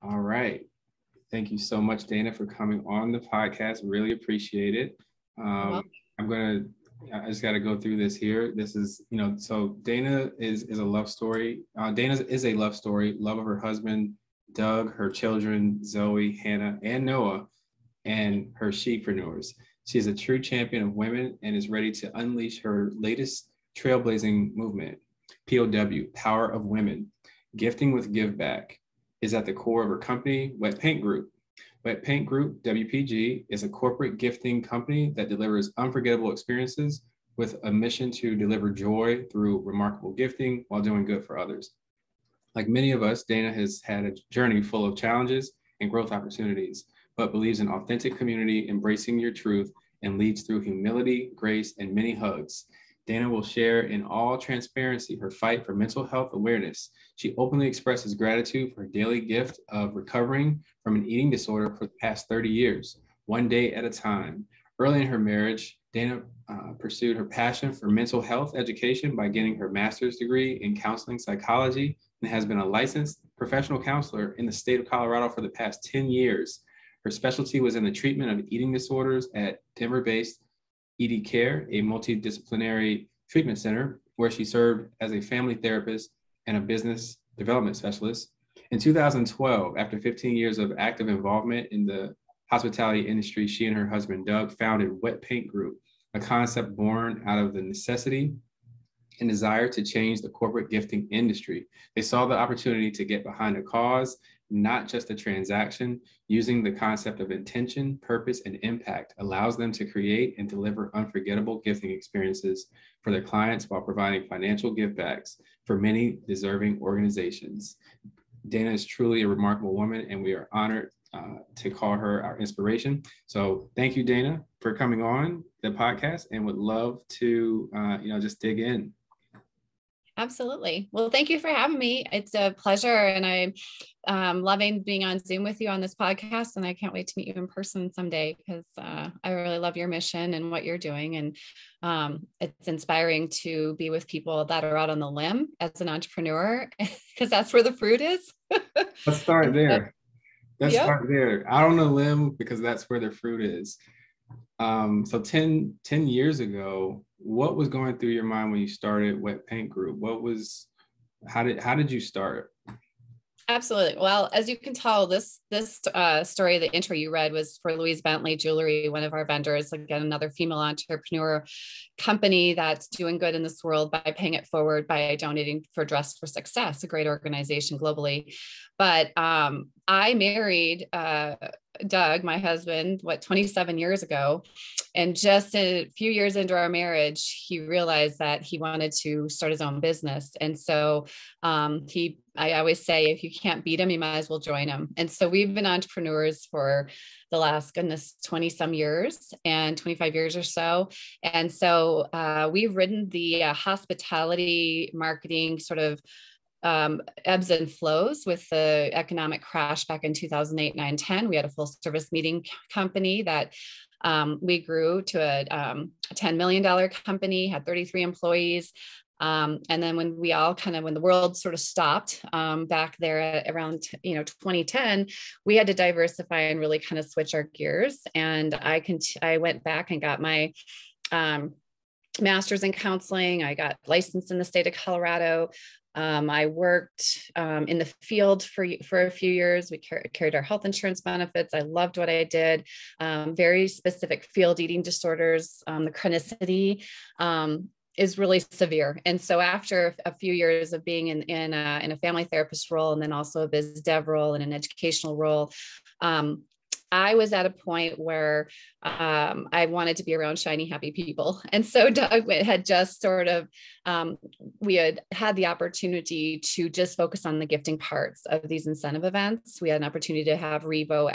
All right. Thank you so much, Dana, for coming on the podcast. Really appreciate it. Um, I just got to go through this here. This is, so Dana is a love story. Dana is a love story, love of her husband, Doug, her children, Zoe, Hannah, and Noah, and her she-preneurs. She is a true champion of women and is ready to unleash her latest trailblazing movement, P.O.W, Power of Women. Gifting with Giveback is at the core of her company, Wet Paint Group. Wet Paint Group, WPG, is a corporate gifting company that delivers unforgettable experiences with a mission to deliver joy through remarkable gifting while doing good for others. Like many of us, Dana has had a journey full of challenges and growth opportunities, but believes in authentic community, embracing your truth, and leads through humility, grace, and many hugs. Dana will share in all transparency her fight for mental health awareness. She openly expresses gratitude for her daily gift of recovering from an eating disorder for the past 30 years, one day at a time. Early in her marriage, Dana pursued her passion for mental health education by getting her master's degree in counseling psychology and has been a licensed professional counselor in the state of Colorado for the past 10 years. Her specialty was in the treatment of eating disorders at Denver-based ED Care, a multidisciplinary treatment center, where she served as a family therapist and a business development specialist. In 2012, after 15 years of active involvement in the hospitality industry, she and her husband, Doug, founded Wet Paint Group, a concept born out of the necessity and desire to change the corporate gifting industry. They saw the opportunity to get behind a cause, not just a transaction. Using the concept of intention, purpose, and impact allows them to create and deliver unforgettable gifting experiences for their clients while providing financial givebacks for many deserving organizations. Dana is truly a remarkable woman, and we are honored to call her our inspiration. So thank you, Dana, for coming on the podcast, and would love to, just dig in. Absolutely. Well, thank you for having me. It's a pleasure. And I'm loving being on Zoom with you on this podcast. And I can't wait to meet you in person someday, because I really love your mission and what you're doing. And it's inspiring to be with people that are out on the limb as an entrepreneur, because that's where the fruit is. Let's start there. Start there. Out on the limb, because that's where the fruit is. So 10 years ago, what was going through your mind when you started Wet Paint Group? How did you start? Absolutely. Well, as you can tell, this story, the intro you read, was for Louise Bentley Jewelry, one of our vendors. Again, another female entrepreneur company that's doing good in this world by paying it forward by donating for Dress for Success, a great organization globally. But I married Doug, my husband, 27 years ago. And just a few years into our marriage, he realized that he wanted to start his own business. And so I always say, if you can't beat him, you might as well join him. And so we've been entrepreneurs for the last, 20 some years, and 25 years or so. And so we've ridden the hospitality marketing sort of ebbs and flows with the economic crash back in 2008, 9, 10. We had a full service meeting company that we grew to a $10 million company, had 33 employees. And then when the world sort of stopped back there around 2010, we had to diversify and really kind of switch our gears. And I went back and got my master's in counseling. I got licensed in the state of Colorado. I worked in the field for a few years. We carried our health insurance benefits. I loved what I did. Very specific field, eating disorders. The chronicity is really severe. And so after a few years of being in a family therapist role, and then also a biz dev role and an educational role, I was at a point where I wanted to be around shiny, happy people. And so Doug had just sort of, we had the opportunity to just focus on the gifting parts of these incentive events. We had an opportunity to have Revo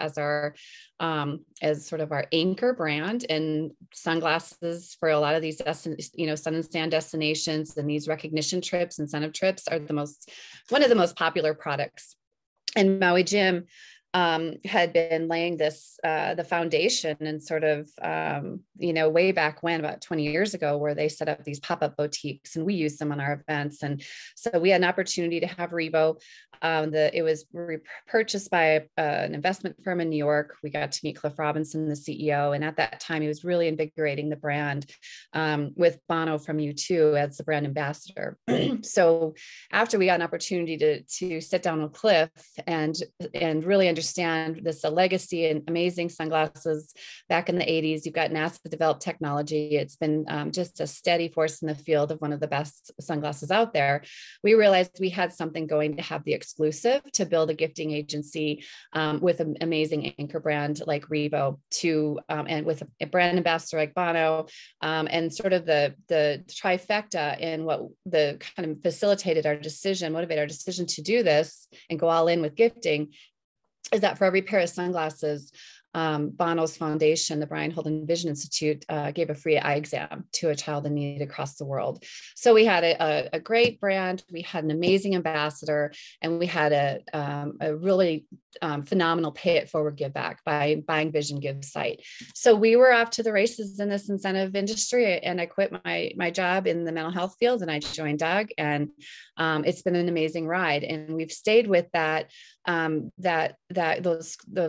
as sort of our anchor brand, and sunglasses for a lot of these, sun and sand destinations, and these recognition trips, incentive trips are one of the most popular products. And Maui Jim had been laying this, the foundation and sort of, way back when, about 20 years ago, where they set up these pop-up boutiques and we used them on our events. And so we had an opportunity to have Revo. It was purchased by an investment firm in New York. We got to meet Cliff Robinson, the CEO. And at that time, he was really invigorating the brand with Bono from U2 as the brand ambassador. So after we got an opportunity to sit down with Cliff and really understand this legacy and amazing sunglasses back in the 80s, you've got NASA developed technology. It's been just a steady force in the field of one of the best sunglasses out there. We realized we had something going to have the exclusive to build a gifting agency with an amazing anchor brand like Revo and with a brand ambassador like Bono, and sort of the trifecta in what the kind of motivated our decision to do this and go all in with gifting, is that for every pair of sunglasses, Bono's foundation, the Brian Holden Vision Institute, gave a free eye exam to a child in need across the world. So we had a great brand, we had an amazing ambassador, and we had a really phenomenal pay it forward give back by Buying Vision Give site. So we were off to the races in this incentive industry, and I quit my job in the mental health field and I joined Doug, and it's been an amazing ride. And we've stayed with those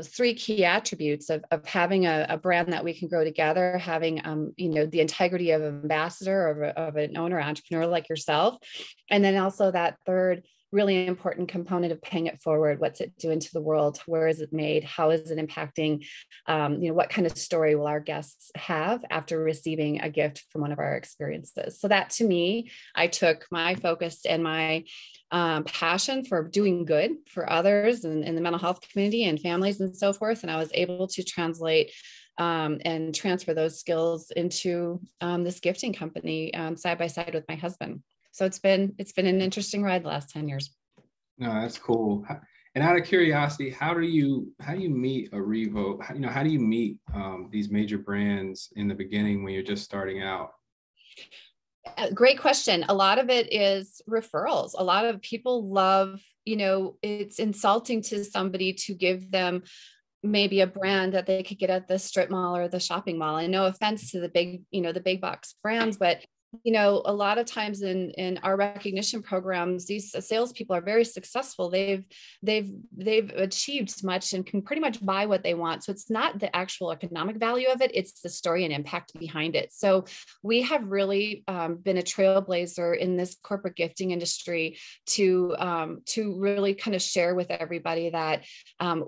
three key attributes of having a brand that we can grow together, having the integrity of an ambassador, of an owner entrepreneur like yourself, and then also that third really important component of paying it forward. What's it doing to the world? Where is it made? How is it impacting? What kind of story will our guests have after receiving a gift from one of our experiences? So that, to me, I took my focus and my passion for doing good for others and in the mental health community and families and so forth. And I was able to translate and transfer those skills into this gifting company side by side with my husband. So it's been an interesting ride the last 10 years. No, that's cool. And out of curiosity, how do you meet a Revo? How do you meet these major brands in the beginning when you're just starting out? Great question. A lot of it is referrals. A lot of people love, it's insulting to somebody to give them maybe a brand that they could get at the strip mall or the shopping mall. And no offense to the big box brands, but a lot of times in our recognition programs, these salespeople are very successful. They've achieved much and can pretty much buy what they want. So it's not the actual economic value of it; it's the story and impact behind it. So we have really been a trailblazer in this corporate gifting industry to really kind of share with everybody that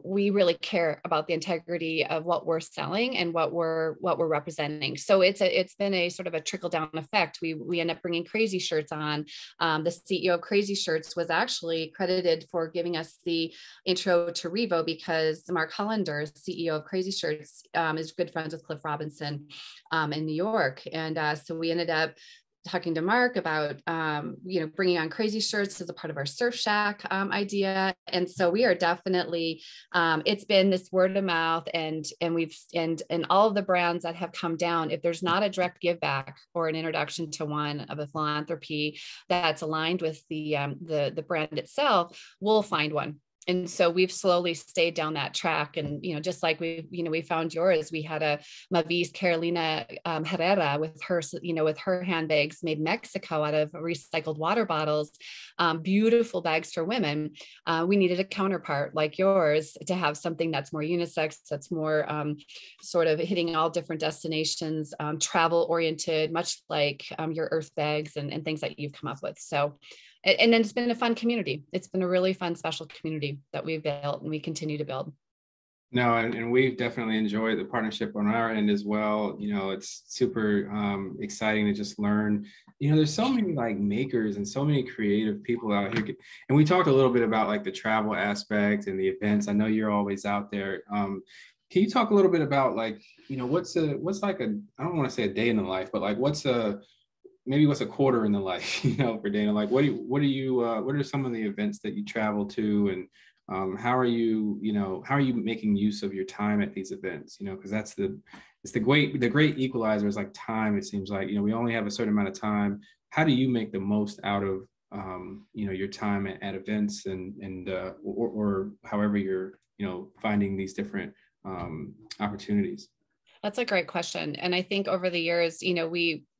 we really care about the integrity of what we're selling and what we're representing. So it's been a sort of a trickle down effect. We end up bringing Crazy Shirts on. The CEO of Crazy Shirts was actually credited for giving us the intro to Revo because Mark Hollander, CEO of Crazy Shirts, is good friends with Cliff Robinson in New York. And so we ended up talking to Mark about, bringing on Crazy Shirts as a part of our Surf Shack idea. And so we are definitely, it's been this word of mouth and all of the brands that have come down, if there's not a direct give back or an introduction to one of a philanthropy that's aligned with the brand itself, we'll find one. And so we've slowly stayed down that track. And, just like we found yours, we had a Mavis Carolina Herrera with her handbags made in Mexico out of recycled water bottles, beautiful bags for women. We needed a counterpart like yours to have something that's more unisex, that's more sort of hitting all different destinations, travel oriented, much like your Earth bags and things that you've come up with. So. And then it's been a fun community. It's been a really fun, special community that we've built and we continue to build. No, and we've definitely enjoyed the partnership on our end as well. It's super exciting to just learn. There's so many like makers and so many creative people out here. And we talked a little bit about like the travel aspect and the events. I know you're always out there. Can you talk a little bit about like, what's like I don't want to say a day in the life, but like what's a quarter in the life, for Dana? Like, what are some of the events that you travel to, and how are you making use of your time at these events? Because it's the great equalizer is like time. It seems like, we only have a certain amount of time. How do you make the most out of your time at events or however you're, finding these different opportunities? That's a great question. And I think over the years,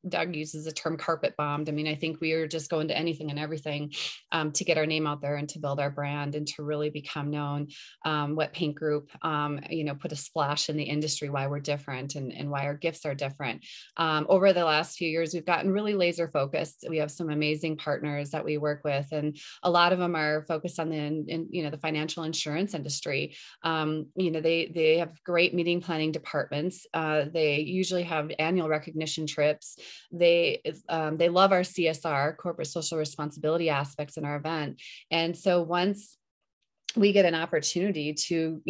Doug uses the term carpet bombed. I mean, I think we are just going to anything and everything to get our name out there and to build our brand and to really become known. What Paint Group, put a splash in the industry, why we're different and why our gifts are different. Over the last few years, we've gotten really laser focused. We have some amazing partners that we work with, and a lot of them are focused on the financial insurance industry. They have great meeting planning departments. They usually have annual recognition trips. They love our CSR, corporate social responsibility aspects in our event. And so once we get an opportunity to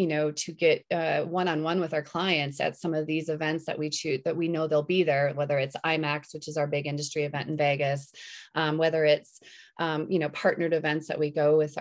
get one-on-one with our clients at some of these events that we choose, that we know they'll be there, whether it's IMAX, which is our big industry event in Vegas, whether it's partnered events that we go with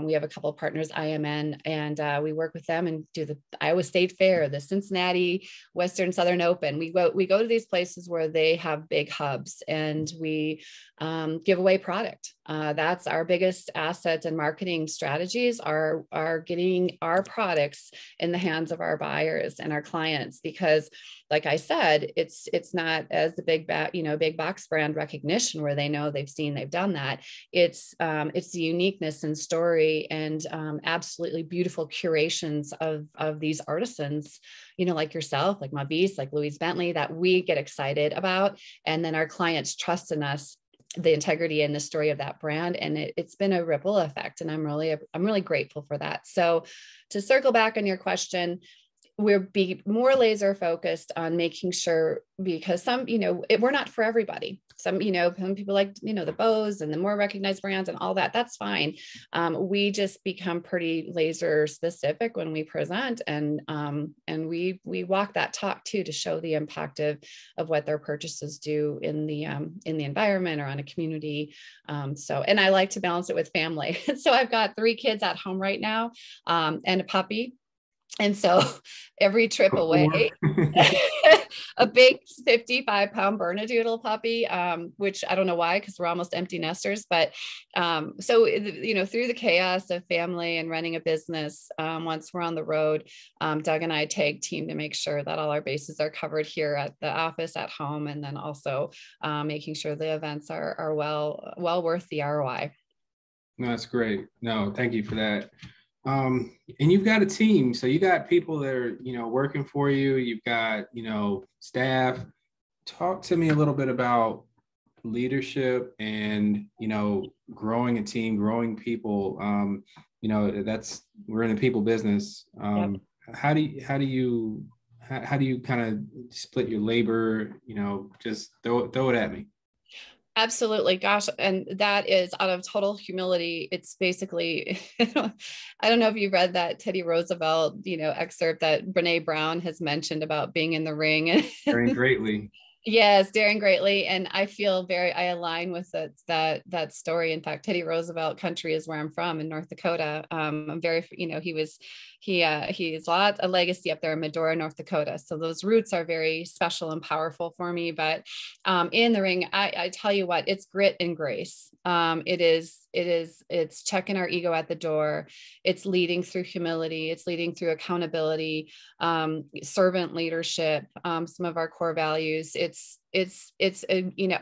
we have a couple of partners, IMN, and we work with them and do the Iowa State Fair, the Cincinnati Western Southern Open. We go to these places where they have big hubs, and we give away product. That's our biggest asset and marketing strategies are getting our products in the hands of our buyers and our clients, because like I said, it's not as the big box brand recognition where they know they've done that. It's the uniqueness and story and absolutely beautiful curations of these artisans, like yourself, like Mabis, like Louise Bentley, that we get excited about. And then our clients trust in us, the integrity and the story of that brand. And it's been a ripple effect. And I'm really grateful for that. So to circle back on your question, we'll be more laser focused on making sure, because we're not for everybody. Some people like, the bows and the more recognized brands and all that, that's fine. We just become pretty laser specific when we present, and we walk that talk too, to show the impact of what their purchases do in the environment or on a community. And I like to balance it with family. So I've got 3 kids at home right now, and a puppy. And so every trip away, a big 55-pound Bernedoodle puppy, which I don't know why, because we're almost empty nesters. But so, through the chaos of family and running a business, once we're on the road, Doug and I tag team to make sure that all our bases are covered here at the office, at home, and then also making sure the events are well worth the ROI. No, that's great. No, thank you for that. And you've got a team, so you got people that are, working for you. You've got, staff. Talk to me a little bit about leadership and, growing a team, growing people. We're in the people business. Yep. How do you kind of split your labor? Just throw it at me. Absolutely. Gosh. And that is out of total humility. It's basically, I don't know if you read that Teddy Roosevelt, excerpt that Brene Brown has mentioned about being in the ring. Daring greatly. Yes, daring greatly. And I feel I align with that story. In fact, Teddy Roosevelt country is where I'm from, in North Dakota. I'm very, he's a legacy up there in Medora, North Dakota. So those roots are very special and powerful for me. But in the ring, I tell you what, it's grit and grace. It's checking our ego at the door. It's leading through humility. It's leading through accountability, servant leadership, some of our core values. It's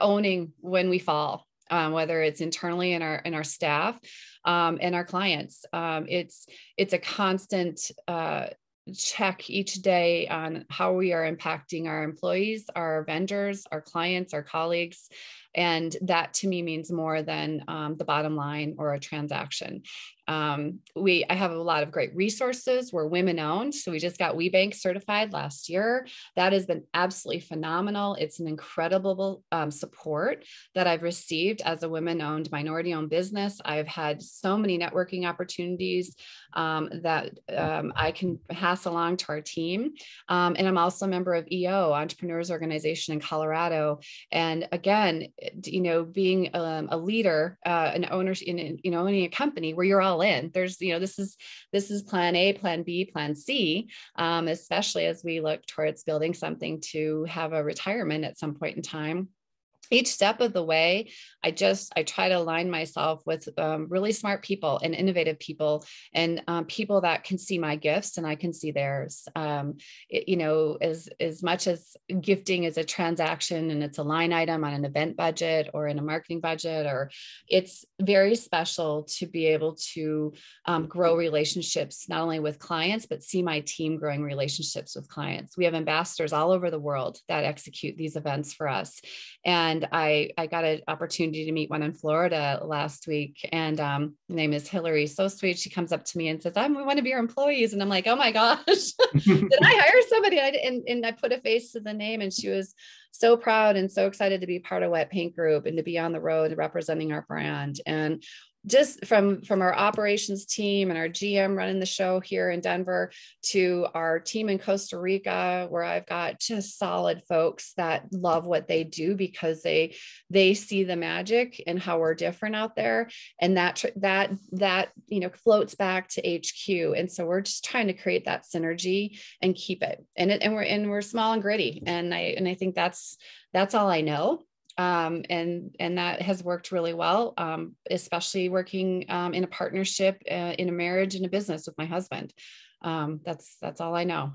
owning when we fall, whether it's internally in our staff, and our clients. It's a constant check each day on how we are impacting our employees, our vendors, our clients, our colleagues. And that to me means more than the bottom line or a transaction. I have a lot of great resources. We're women owned. So we just got WeBank certified last year. That has been absolutely phenomenal. It's an incredible support that I've received as a women owned, minority owned business. I've had so many networking opportunities that I can pass along to our team. And I'm also a member of EO, Entrepreneurs Organization in Colorado. And again, being a leader, an owner in owning a company where you're all in. There's, this is plan A, plan B, plan C, especially as we look towards building something to have a retirement at some point in time. each step of the way, I try to align myself with really smart people and innovative people, and people that can see my gifts and I can see theirs. As much as gifting is a transaction and it's a line item on an event budget or in a marketing budget, or it's very special to be able to grow relationships, not only with clients, but see my team growing relationships with clients. We have ambassadors all over the world that execute these events for us. And I got an opportunity to meet one in Florida last week, and her name is Hillary. So sweet. She comes up to me and says, we want to be your employees. And I'm like, oh my gosh, did I hire somebody? And I put a face to the name, and she was so proud and so excited to be part of Wet Paint Group and to be on the road representing our brand. And just from our operations team and our GM running the show here in Denver to our team in Costa Rica, where I've got just solid folks that love what they do because they see the magic and how we're different out there. And that floats back to HQ. And so we're just trying to create that synergy and keep it. And we're small and gritty. And I think that's all I know. And that has worked really well, especially working in a partnership, in a marriage, in a business with my husband. That's all I know.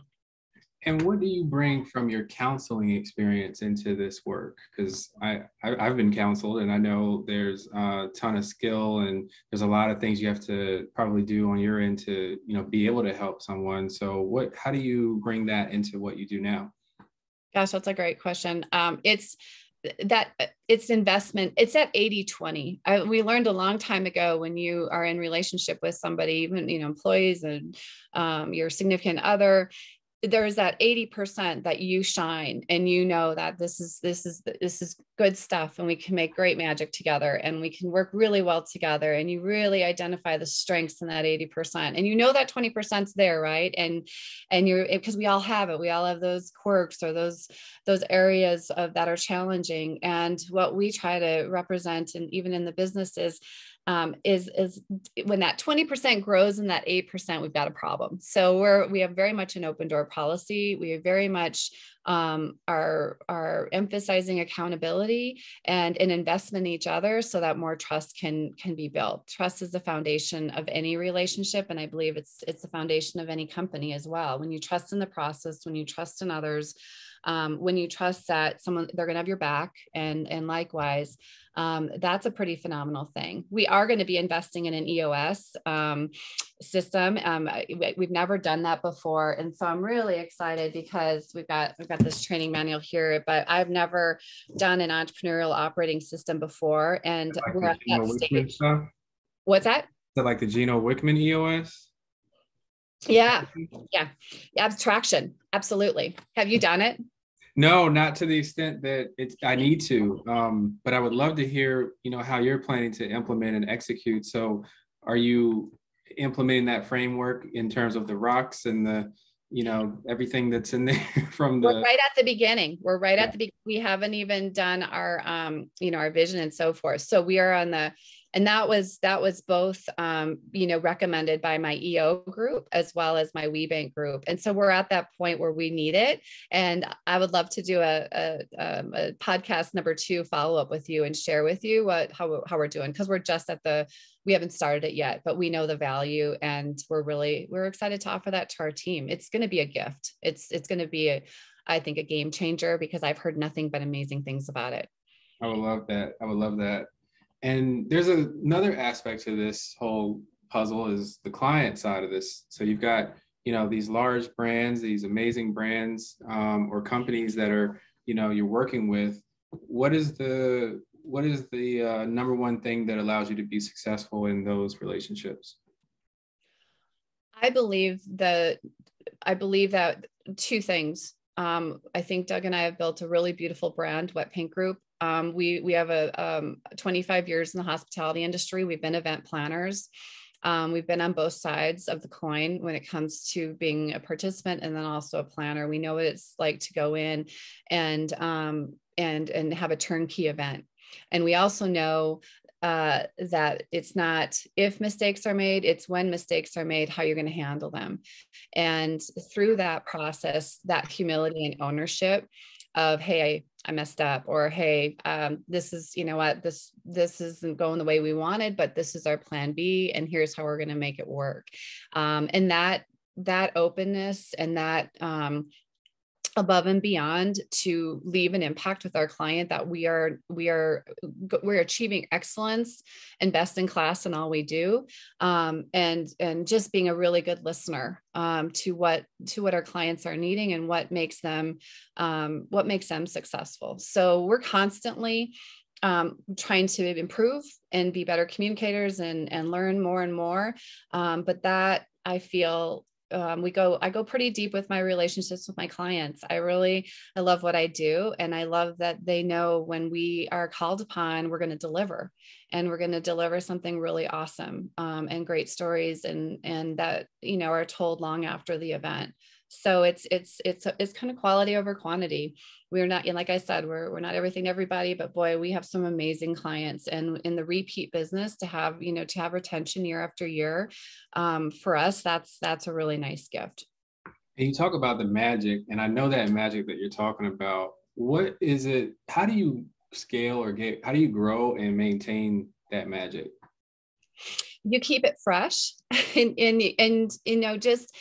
And what do you bring from your counseling experience into this work? Because I've been counseled, and I know there's a ton of skill, and there's a lot of things you have to probably do on your end to be able to help someone. So how do you bring that into what you do now? Gosh, that's a great question. It's investment. It's at 80-20. We learned a long time ago, when you are in relationship with somebody, even, employees and your significant other, there's that 80% that you shine, and that this is good stuff, and we can make great magic together, and we can work really well together, and you really identify the strengths in that 80%, and that 20%'s there, right? And because we all have it, we all have those quirks or those areas that are challenging. And what we try to represent, and even in the business, is when that 20% grows in that 8%, we've got a problem. So we have very much an open door policy. We very much are emphasizing accountability and an investment in each other, so that more trust can be built. Trust is the foundation of any relationship, and I believe it's the foundation of any company as well. When you trust in the process, when you trust in others, when you trust that they're going to have your back, and likewise, that's a pretty phenomenal thing. We are going to be investing in an EOS system. We've never done that before, and so I'm really excited because we've got this training manual here, but I've never done an entrepreneurial operating system before, and we're at that stage. What's that? Is that like the Gino Wickman EOS? Yeah. Abstraction. Absolutely. Have you done it? No, not to the extent that I need to, but I would love to hear, how you're planning to implement and execute. So are you implementing that framework in terms of the rocks and the, everything that's in there from the— We're right at the beginning. We're right at the beginning. We haven't even done our, our vision and so forth. So we are on and that was both, recommended by my EO group as well as my WeBank group. And so we're at that point where we need it. And I would love to do a podcast number 2 follow-up with you and share with you how we're doing. Cause we haven't started it yet, but we know the value, and we're excited to offer that to our team. It's going to be a gift. It's going to be I think a game changer, because I've heard nothing but amazing things about it. I would love that. And there's another aspect to this whole puzzle, is the client side of this. So you've got, these large brands, these amazing brands, or companies that are, you're working with. What is the number one thing that allows you to be successful in those relationships? I believe that 2 things. I think Doug and I have built a really beautiful brand, Wet Paint Group. We have 25 years in the hospitality industry. We've been event planners. We've been on both sides of the coin when it comes to being a participant and then also a planner. We know what it's like to go in and have a turnkey event. And we also know that it's not if mistakes are made, it's when mistakes are made, how you're going to handle them. And through that process, that humility and ownership of, hey, I messed up, or, hey, this is, you know what, this isn't going the way we wanted, but this is our plan B, and here's how we're going to make it work. And that openness and that above and beyond to leave an impact with our client, that we're achieving excellence and best in class in all we do, and just being a really good listener to what our clients are needing and what makes them successful. So we're constantly trying to improve and be better communicators and learn more and more, but that, I feel, I go pretty deep with my relationships with my clients. I love what I do. And I love that they know when we are called upon, we're going to deliver, and we're going to deliver something really awesome, and great stories, and that, you know, are told long after the event. So it's kind of quality over quantity. We're not, like I said, we're not everything to everybody, but boy, we have some amazing clients. And in the repeat business, to have retention year after year, for us, that's a really nice gift. And you talk about the magic, and I know that magic that you're talking about. What is it? How do you scale how do you grow and maintain that magic? You keep it fresh, and you know, just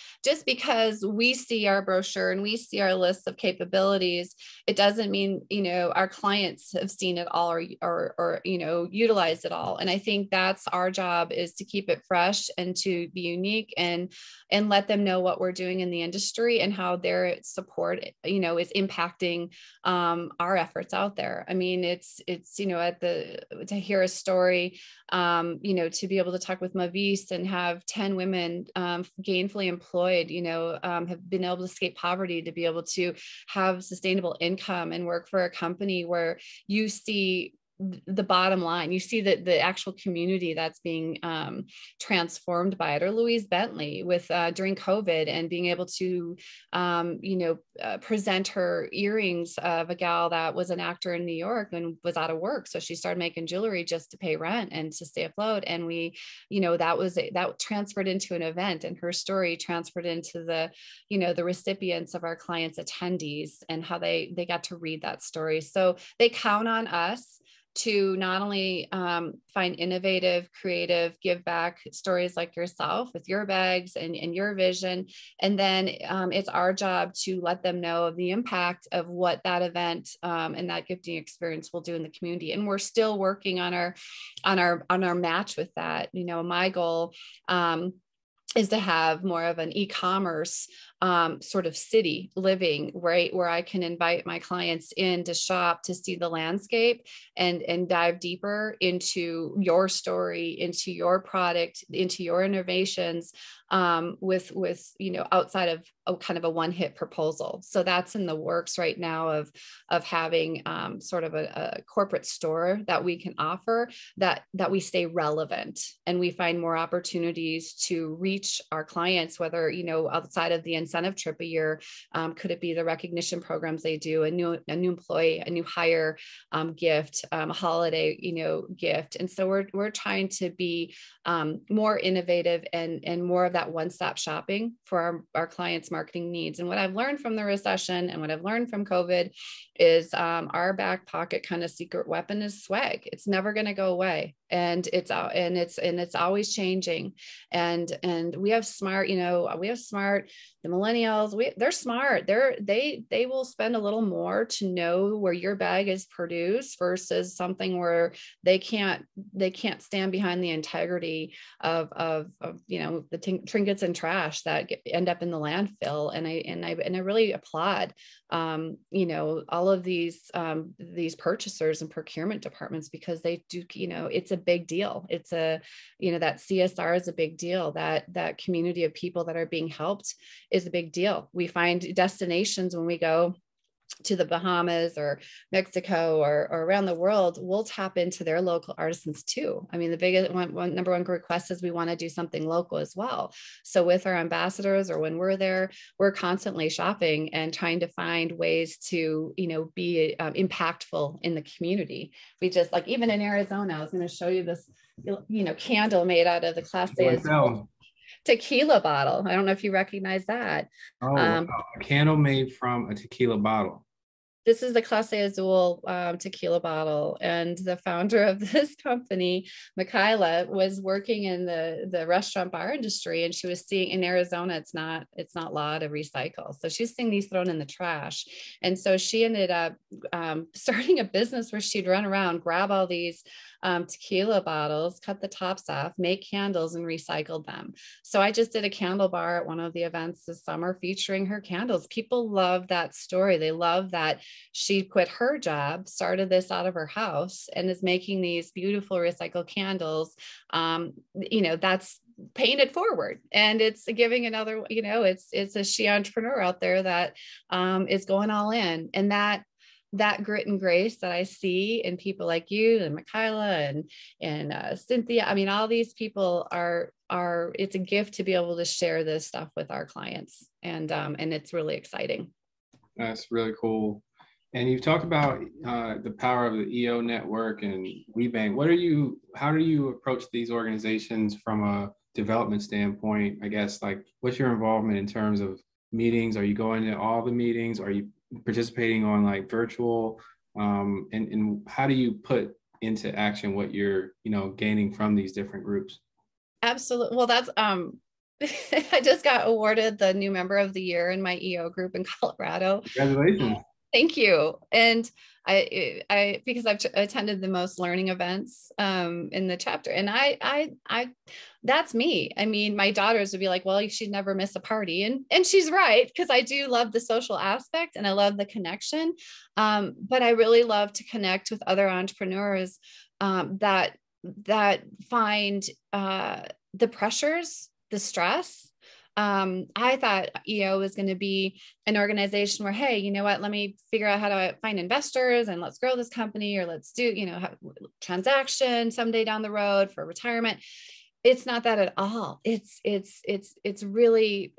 because we see our brochure and we see our list of capabilities, it doesn't mean, you know, our clients have seen it all, or you know, utilized it all. And I think that's our job, is to keep it fresh and to be unique, and let them know what we're doing in the industry and how their support, you know, is impacting our efforts out there. I mean, it's you know, to hear a story, you know, to be able to talk with Mavis and have 10 women gainfully employed, you know, have been able to escape poverty, to be able to have sustainable income and work for a company where you see the bottom line, you see that the actual community that's being transformed by it. Or Louise Bentley with during COVID, and being able to you know, present her earrings of a gal that was an actor in New York and was out of work, so she started making jewelry just to pay rent and to stay afloat. And we, you know, that transferred into an event, and her story transferred into the, you know, the recipients of our clients' attendees, and how they got to read that story. So they count on us to not only find innovative, creative, give back stories like yourself with your bags and your vision. And then it's our job to let them know of the impact of what that event and that gifting experience will do in the community. And we're still working on our match with that. You know, my goal is to have more of an e-commerce sort of city living, right, where I can invite my clients in to shop, to see the landscape, and dive deeper into your story, into your product, into your innovations, with you know, outside of kind of a one-hit proposal. So that's in the works right now of having sort of a corporate store that we can offer, that we stay relevant, and we find more opportunities to reach our clients, whether, you know, outside of the incentive trip a year, could it be the recognition programs they do, a new employee, a new hire gift, a holiday, you know, gift. And so we're trying to be more innovative and more of that one-stop shopping for our clients' marketing needs. And what I've learned from the recession and what I've learned from COVID is our back pocket kind of secret weapon is swag. It's never going to go away. And it's always changing. And we have smart, you know, the millennials, they're smart. They will spend a little more to know where your bag is produced versus something where they can't stand behind the integrity of you know, the trinkets and trash that end up in the landfill. And I really applaud you know, all of these purchasers and procurement departments, because they do, you know, it's a big deal. It's you know, that CSR is a big deal. That community of people that are being helped is a big deal. We find destinations when we go to the Bahamas or Mexico or around the world, we'll tap into their local artisans too. I mean, the biggest number one request is we want to do something local as well. So with our ambassadors, or when we're there, we're constantly shopping and trying to find ways to, you know, be impactful in the community. We just, like, even in Arizona, I was going to show you this, you know, candle made out of the Class A tequila bottle. I don't know if you recognize that. Oh, wow. A candle made from a tequila bottle. This is the Clase Azul tequila bottle. And the founder of this company, Michaela, was working in the restaurant bar industry, and she was seeing in Arizona, it's not law to recycle. So she's seeing these thrown in the trash. And so she ended up starting a business where she'd run around, grab all these tequila bottles, cut the tops off, make candles, and recycled them. So I just did a candle bar at one of the events this summer featuring her candles. People love that story. They love that she quit her job, started this out of her house, and is making these beautiful recycled candles. That's paying it forward, and it's giving another, it's a she entrepreneur out there that is going all in. And that grit and grace that I see in people like you and Michaela and Cynthia. I mean, all these people are, it's a gift to be able to share this stuff with our clients. And it's really exciting. That's really cool. And you've talked about the power of the EO network and WeBank. How do you approach these organizations from a development standpoint? I guess, like, what's your involvement in terms of meetings? Are you going to all the meetings? Are you participating on like virtual? And how do you put into action what you're, gaining from these different groups? Absolutely. Well, that's, I just got awarded the new member of the year in my EO group in Colorado. Congratulations. Thank you. And I because I've attended the most learning events in the chapter, and I that's me. I mean, my daughters would be like, well, she'd never miss a party. And she's right, because I do love the social aspect and I love the connection. But I really love to connect with other entrepreneurs that find the pressures, the stress. I thought EO was going to be an organization where, hey, you know what, let me figure out how to find investors and let's grow this company, or let's do, have transaction someday down the road for retirement. It's not that at all. It's really,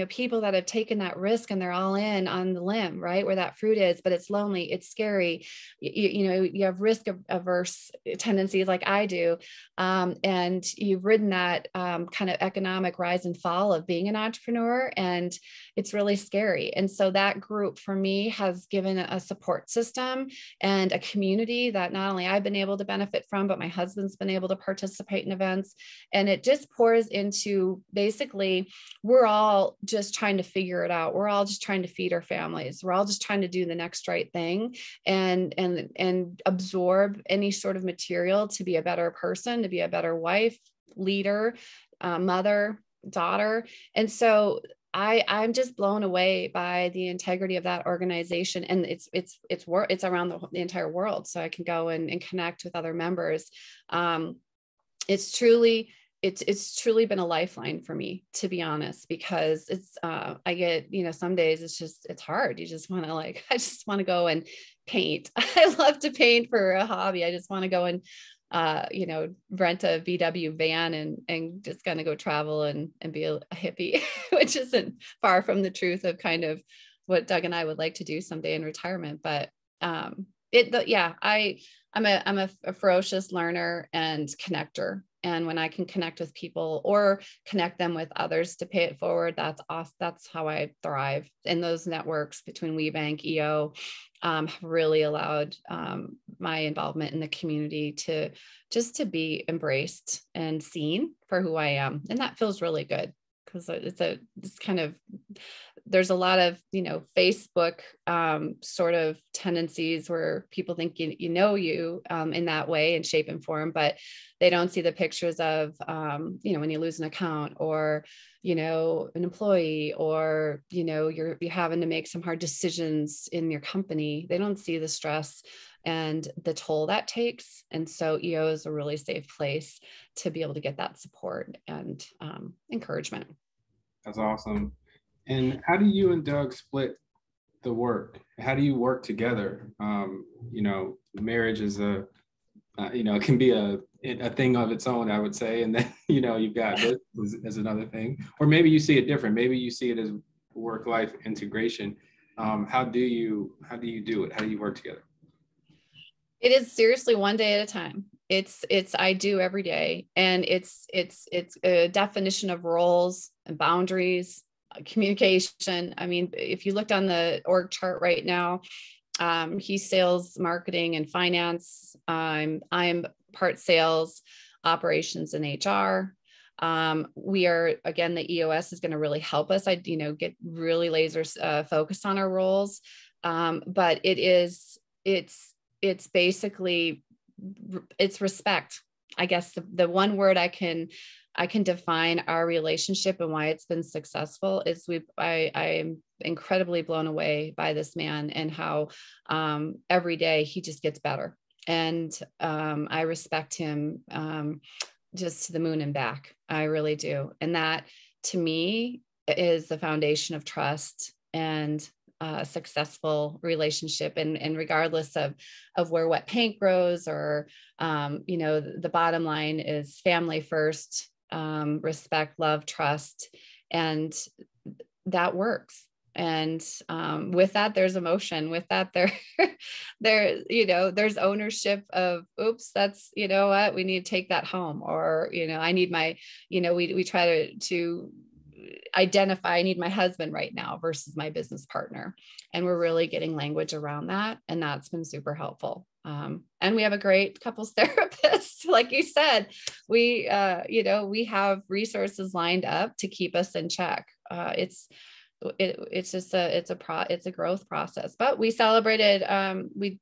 people that have taken that risk and they're all in on the limb, right? Where that fruit is, but it's lonely, it's scary. You have risk averse tendencies like I do. And you've ridden that kind of economic rise and fall of being an entrepreneur, and it's really scary. And so that group for me has given a support system and a community that not only I've been able to benefit from, but my husband's been able to participate in events. And it just pours into, basically, we're all just trying to figure it out. We're all just trying to feed our families. We're all just trying to do the next right thing and absorb any sort of material to be a better person, to be a better wife, leader, mother, daughter. And so I'm just blown away by the integrity of that organization. And it's around the entire world. So I can go and connect with other members. It's truly been a lifeline for me, to be honest, because I get, some days it's hard. You just want to I just want to go and paint. I love to paint for a hobby. I just want to go and, rent a P.O.W van and just kind of go travel and be a hippie, which isn't far from the truth of kind of what Doug and I would like to do someday in retirement. But I'm a ferocious learner and connector. And when I can connect with people or connect them with others to pay it forward, that's awesome. That's how I thrive. And those networks between WeBank, EO, have really allowed my involvement in the community to be embraced and seen for who I am. And that feels really good, because there's a lot of, Facebook sort of tendencies where people think you in that way and shape and form, but they don't see the pictures of, when you lose an account or, an employee, or, you're having to make some hard decisions in your company. They don't see the stress and the toll that takes. And so EO is a really safe place to be able to get that support and encouragement. That's awesome. And how do you and Doug split the work? How do you work together? Marriage is it can be a thing of its own, I would say. And then, you've got this as another thing, or maybe you see it different. Maybe you see it as work-life integration. How do you do it? How do you work together? It is seriously one day at a time. I do every day. And it's a definition of roles and boundaries, communication. I mean, if you looked on the org chart right now, he's sales, marketing, and finance. I'm part sales, operations, and HR. We are, again, the EOS is going to really help us, get really laser focused on our roles. But it's basically, it's respect. I guess the one word I can define our relationship and why it's been successful is I am incredibly blown away by this man and how every day he just gets better. And I respect him just to the moon and back. I really do. And that, to me, is the foundation of trust and successful relationship. And regardless of where wet paint grows, or the bottom line is family first, respect, love, trust, and that works. And with that, there's emotion. With that, there's ownership of, oops, that's, what, we need to take that home. Or, I need my, we try to identify, I need my husband right now versus my business partner. And we're really getting language around that. And that's been super helpful. And we have a great couples therapist. Like you said, we have resources lined up to keep us in check. It's a growth process, but we celebrated, we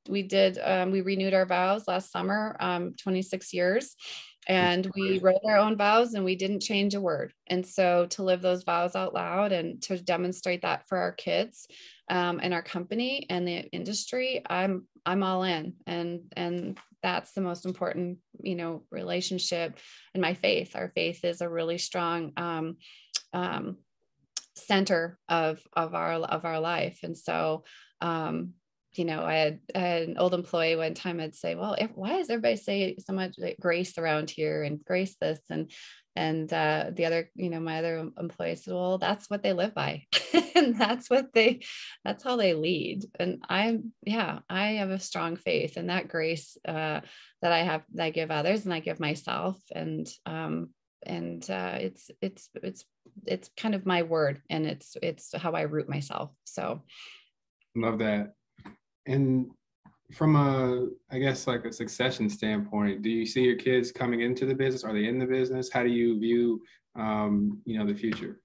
renewed our vows last summer, 26 years, and we wrote our own vows and we didn't change a word. And so to live those vows out loud and to demonstrate that for our kids, and our company and the industry, I'm all in. And that's the most important, relationship in my faith. Our faith is a really strong, center of our life. And so, I had an old employee one time, I'd say, well, why does everybody say so much like grace around here and grace this? And the other, my other employee said, well, that's what they live by. And that's how they lead. And I have a strong faith in that grace, that I give others and I give myself. And it's kind of my word, and it's how I root myself. So love that. And from I guess like a succession standpoint, do you see your kids coming into the business? Are they in the business? How do you view, the future?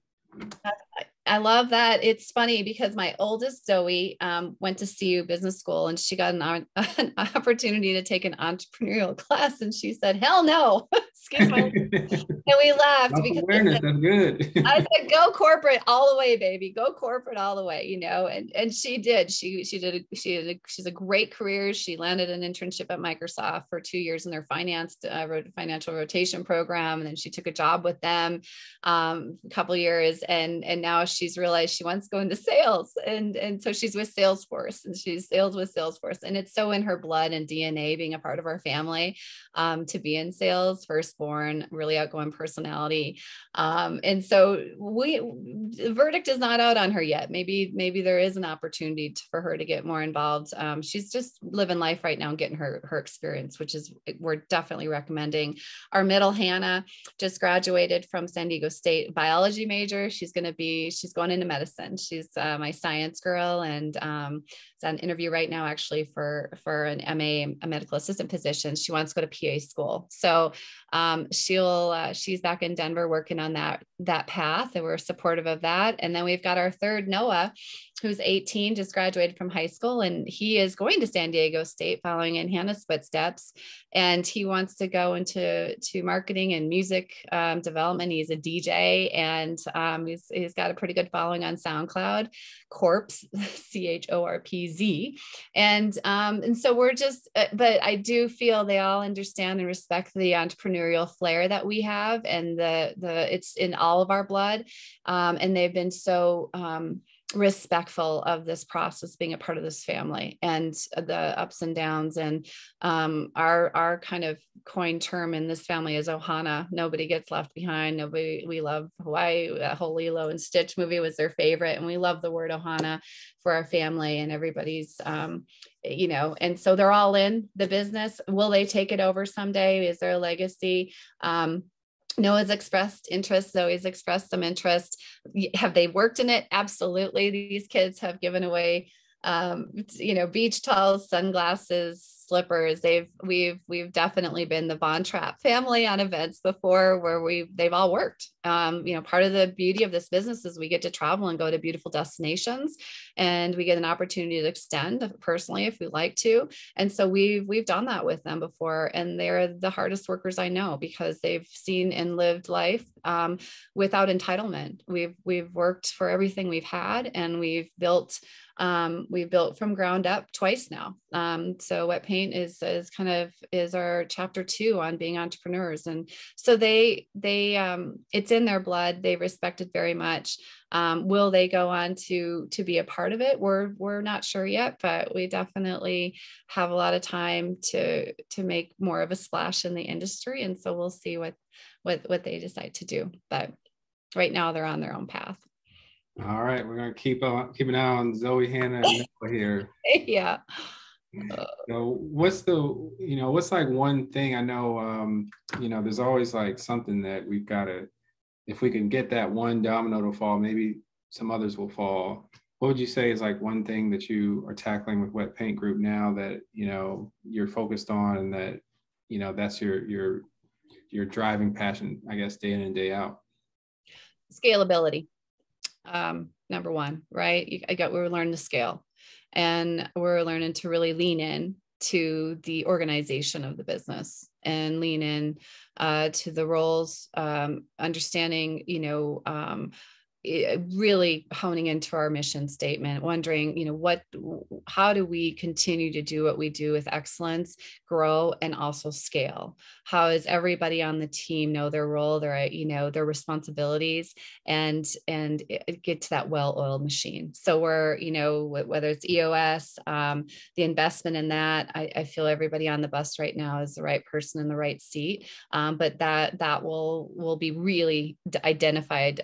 I love that. It's funny because my oldest Zoe went to CU Business School, and she got an opportunity to take an entrepreneurial class, and she said, "Hell no!" Excuse me. And we laughed because awareness. That's good. I said, "Go corporate all the way, baby. Go corporate all the way." And she did. She's a great career. She landed an internship at Microsoft for 2 years in their financial rotation program, and then she took a job with them a couple of years, and now she's realized she wants to go into sales. And so she's with Salesforce, and she's sales with Salesforce. And it's so in her blood and DNA, being a part of our family, to be in sales, firstborn, really outgoing personality. And so the verdict is not out on her yet. Maybe there is an opportunity for her to get more involved. She's just living life right now and getting her experience, which is, we're definitely recommending. Our middle, Hannah, just graduated from San Diego State, biology major. She's going into medicine. She's my science girl, and it's on interview right now actually for an MA, a medical assistant position. She wants to go to PA school. So she's back in Denver working on that path, and we're supportive of that. And then we've got our third, Noah, who's 18, just graduated from high school, and he is going to San Diego State, following in Hannah's footsteps. And he wants to go into marketing and music development. He's a DJ, and he's got a pretty good following on SoundCloud, Corpse, CHORPZ. And so we're just, but I do feel they all understand and respect the entrepreneurial flair that we have, and it's in all of our blood. And they've been so respectful of this process, being a part of this family and the ups and downs. And our kind of coined term in this family is Ohana. Nobody gets left behind. We love Hawaii. That whole Lilo and Stitch movie was their favorite, and we love the word Ohana for our family, and everybody's and so they're all in the business. Will they take it over someday? Is there a legacy? Noah's expressed interest. Zoe's expressed some interest. Have they worked in it? Absolutely. These kids have given away, beach towels, sunglasses, slippers. We've definitely been the Von Trapp family on events before where they've all worked. Part of the beauty of this business is we get to travel and go to beautiful destinations, and we get an opportunity to extend personally if we like to. And so we've done that with them before, and they're the hardest workers I know because they've seen and lived life without entitlement. We've worked for everything we've had, and we've built from ground up twice now. So Wet Paint is our chapter 2 on being entrepreneurs. And so they it's in their blood. They respect it very much. Will they go on to be a part of it? We're not sure yet, but we definitely have a lot of time to make more of a splash in the industry. And so we'll see what they decide to do. But right now they're on their own path. All right, we're gonna keep an eye on Zoe, Hannah, and Noah here. Yeah. So what's like one thing I know, there's always like something that we've got to, if we can get that one domino to fall, maybe some others will fall. What would you say is like one thing that you are tackling with Wet Paint Group now that, you're focused on, and that, that's your driving passion, I guess, day in and day out? Scalability. Number one, right? We're learning to scale, and we're learning to really lean in to the organization of the business and lean in to the roles, understanding, really honing into our mission statement, wondering, how do we continue to do what we do with excellence, grow, and also scale? How does everybody on the team know their role, their responsibilities, and get to that well-oiled machine? So we're, whether it's EOS, the investment in that, I feel everybody on the bus right now is the right person in the right seat, but that will be really identified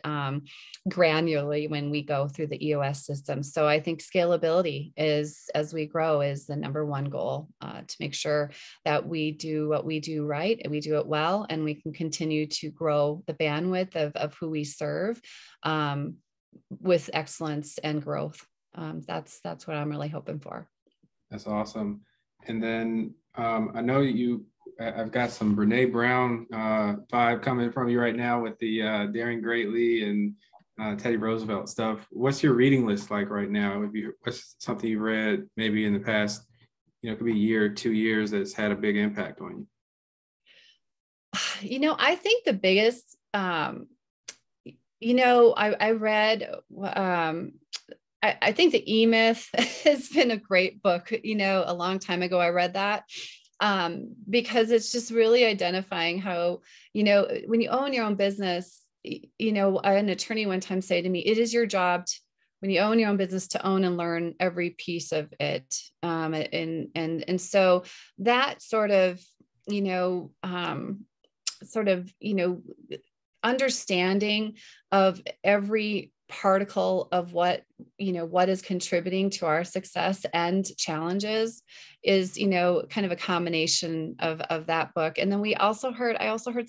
granularly when we go through the EOS system. So I think scalability as we grow, is the number one goal, to make sure that we do what we do right and we do it well, and we can continue to grow the bandwidth of who we serve with excellence and growth. That's what I'm really hoping for. That's awesome. And then I know I've got some Brene Brown vibe coming from you right now with the Daring Greatly and Teddy Roosevelt stuff. What's your reading list like right now? What's something you've read maybe in the past, it could be a year or 2 years, that's had a big impact on you? I think the biggest, I read, I think the E-Myth has been a great book. A long time ago, I read that. Because it's just really identifying how, when you own your own business, an attorney one time said to me, it is your job when you own your own business to own and learn every piece of it. And so that sort of, understanding of every particle of what is contributing to our success and challenges is, kind of a combination of that book. And then I also heard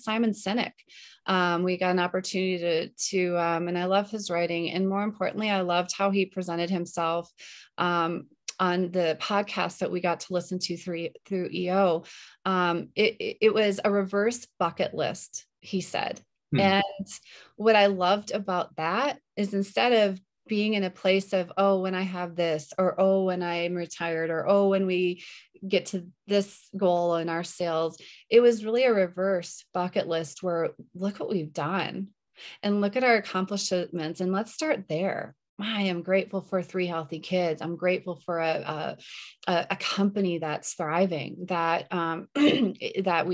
Simon Sinek. We got an opportunity to and I love his writing. And more importantly, I loved how he presented himself on the podcast that we got to listen to through EO. It was a reverse bucket list, he said. And what I loved about that is, instead of being in a place of, oh, when I have this, or, oh, when I'm retired, or, oh, when we get to this goal in our sales, it was really a reverse bucket list where, look what we've done and look at our accomplishments, and let's start there. I am grateful for 3 healthy kids. I'm grateful for a company that's thriving, that that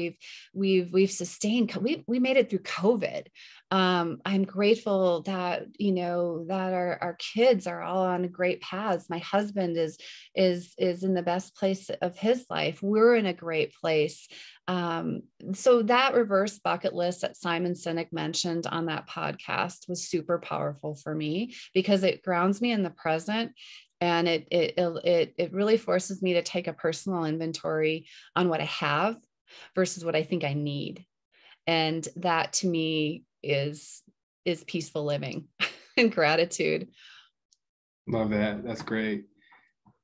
we've sustained. We made it through COVID. I'm grateful that that our kids are all on great paths. My husband is in the best place of his life. We're in a great place. So that reverse bucket list that Simon Sinek mentioned on that podcast was super powerful for me, because it grounds me in the present. And it really forces me to take a personal inventory on what I have versus what I think I need. And that to me is peaceful living and gratitude. Love that. That's great.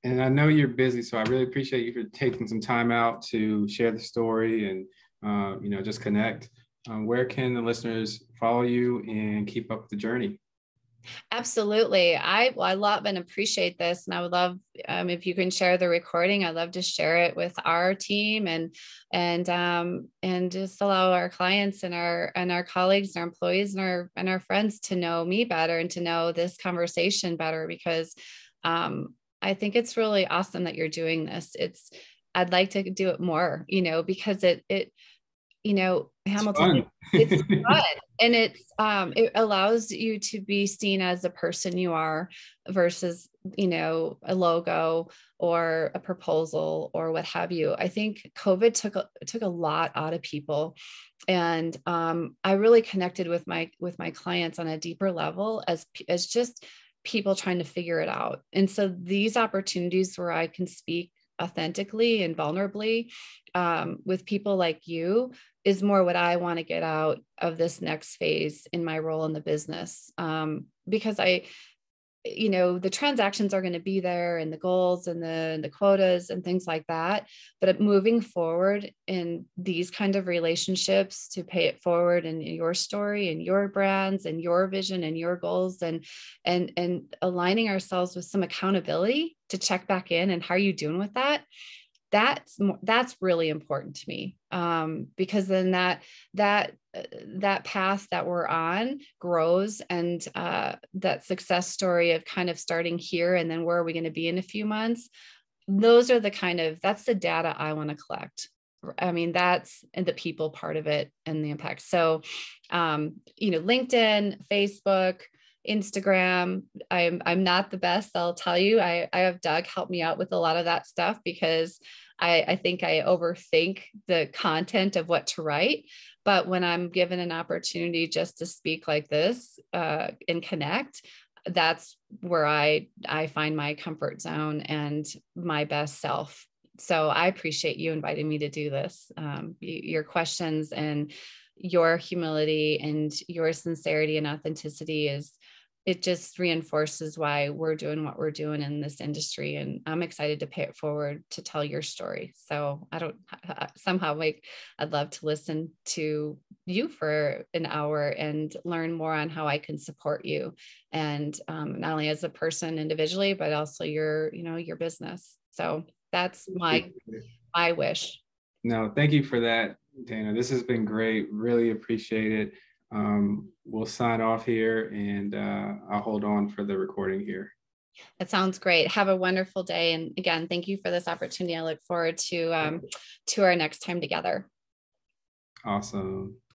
And I know you're busy, so I really appreciate you for taking some time out to share the story and, just connect. Where can the listeners follow you and keep up the journey? Absolutely. I love and appreciate this. And I would love if you can share the recording. I'd love to share it with our team and just allow our clients and our colleagues and our employees and our friends to know me better and to know this conversation better, because I think it's really awesome that you're doing this. I'd like to do it more, because Hamilton, it's fun. And it allows you to be seen as the person you are versus, a logo or a proposal or what have you. I think COVID took a lot out of people. And I really connected with my clients on a deeper level as just people trying to figure it out. And so these opportunities where I can speak authentically and vulnerably with people like you is more what I want to get out of this next phase in my role in the business. Because the transactions are going to be there and the goals and the quotas and things like that. But moving forward in these kind of relationships to pay it forward in your story and your brands and your vision and your goals and aligning ourselves with some accountability to check back in and how are you doing with that? That's really important to me, because then that path that we're on grows, and that success story of kind of starting here and then where are we going to be in a few months, that's the data I want to collect. I mean, that's and the people part of it and the impact. So, LinkedIn, Facebook, Instagram. I'm not the best, I'll tell you. I have Doug help me out with a lot of that stuff because I think I overthink the content of what to write. But when I'm given an opportunity just to speak like this and connect, that's where I find my comfort zone and my best self. So I appreciate you inviting me to do this. Your questions and your humility and your sincerity and authenticity it just reinforces why we're doing what we're doing in this industry. And I'm excited to pay it forward to tell your story. So I'd love to listen to you for an hour and learn more on how I can support you. And not only as a person individually, but also your business. So that's my wish. No, thank you for that, Dana. This has been great. Really appreciate it. We'll sign off here and I'll hold on for the recording here. That sounds great. Have a wonderful day. And again, thank you for this opportunity. I look forward to our next time together. Awesome.